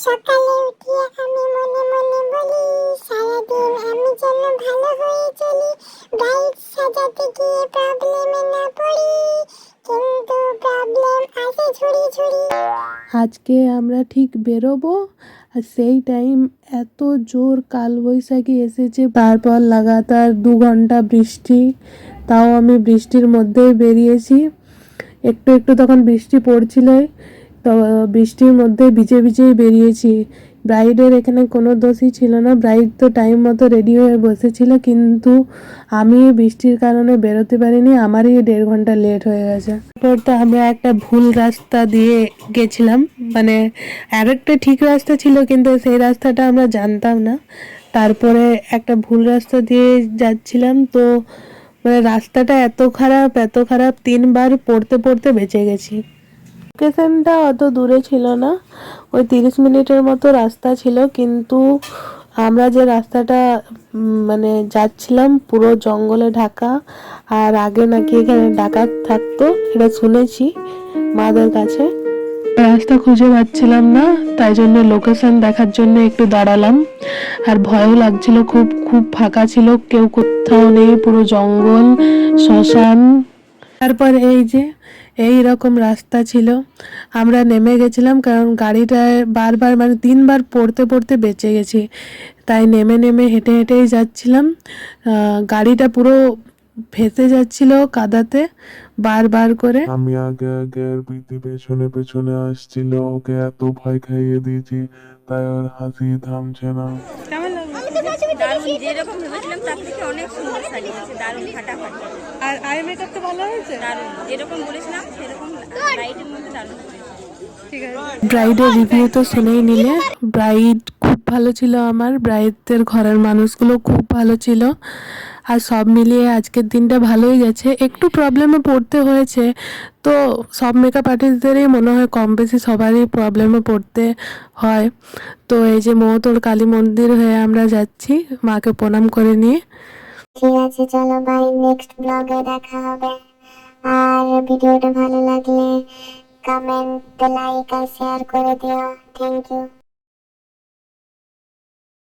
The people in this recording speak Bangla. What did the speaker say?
সকালে উঠিয়ে আমি মনে মনে বলি, সারাদিন আমি যেন ভালো হয়ে চলি, ব্রাইট সাজাতে গিয়ে প্রবলেমে না পড়ি, কিন্তু প্রবলেম আসে ঝুড়ি ঝুড়ি। আজকে আমরা ঠিক বেরোবো, আর সেই টাইম এত জোর কালবৈশাখী এসেছে, তারপর লাগাতার 2 ঘন্টা বৃষ্টি। তাও আমি বৃষ্টির মধ্যেই বেরিয়েছি। একটু একটু তখন বৃষ্টি পড়ছিলই, তো বৃষ্টির মধ্যে ভিজে ভিজেই বেরিয়েছি। ব্রাইডের এখানে কোনো দোষই ছিল না, ব্রাইড তো টাইম মতো রেডি হয়ে বসেছিল, কিন্তু আমি বৃষ্টির কারণে বেরোতে পারিনি, আমারই 1.5 ঘন্টা লেট হয়ে গেছে। তারপর তো আমরা একটা ভুল রাস্তা দিয়ে গেছিলাম, মানে আরেকটা ঠিক রাস্তা ছিল কিন্তু সেই রাস্তাটা আমরা জানতাম না। তারপরে একটা ভুল রাস্তা দিয়ে যাচ্ছিলাম, তো মানে রাস্তাটা এত খারাপ 3বার পড়তে পড়তে বেঁচে গেছি। লোকেশনটা অত দূরে ছিল না, ওই 30 মিনিটের মতো রাস্তা ছিল, কিন্তু আমরা যে রাস্তাটা মানে যাচ্ছিলাম পুরো জঙ্গলে ঢাকা। আর আগে নাকি এখানে ডাকাত থাকতো, এটা শুনেছি মাদের কাছে। রাস্তা খুঁজে পাচ্ছিলাম না, তাই জন্য লোকেশন দেখার জন্য একটু দাঁড়ালাম। আর ভয়ও লাগছিল, খুব খুব ফাঁকা ছিল, কেউ কোথাও নেই, পুরো জঙ্গল, শ্মশান। তারপর এই যে এই রকম রাস্তা ছিল, আমরা নেমে গেছিলাম, কারণ গাড়িটায় বারবার মানে 3বার পড়তে পড়তে বেঁচে গেছি, তাই নেমে নেমে হেঁটে হেঁটেই যাচ্ছিলাম। গাড়িটা পুরো ভেসে যাচ্ছিল কাদাতে বারবার করে। আমি আগে আগে আর প্রীতি পেছনে পেছনে আসছিল, ওকে এত ভয় খাইয়ে দিয়েছি, তাই ওর হাসি থামছে না। দারুণ, যেরকম ভেবেছিলাম তার থেকে অনেক সুন্দর সাজিয়েছে, দারুণ ফাটাফাটি। আর আই মেকআপ তো ভালো হয়েছে, দারুণ, যেরকম বলেছিলাম সেরকম লাইটের মধ্যে দারুণ হয়েছে। ঠিক আছে। ব্রাইডের রিভিউ তো শুনেই নিলে, ব্রাইড খুব ভালো ছিল, আমার ব্রাইডদের ঘরের মানুষগুলো খুব ভালো ছিল। আর সব মিলিয়ে আজকের দিনটা ভালোই গেছে। একটু প্রবলেমে পড়তে হয়েছে, তো সব মেকআপ আর্টিস্টদেরই মনে হয় কম বেশি সবারই প্রবলেমে পড়তে হয়। তো এই যে মহতোর কালী মন্দির হয়ে আমরা যাচ্ছি মাকে প্রণাম করে নিয়ে। ঠিক আছে, চলো বাই, নেক্সট ব্লগে দেখা হবে। আর ভিডিওটা ভালো লাগলে কমেন্ট, লাইক আর শেয়ার করে দিও। Thank you.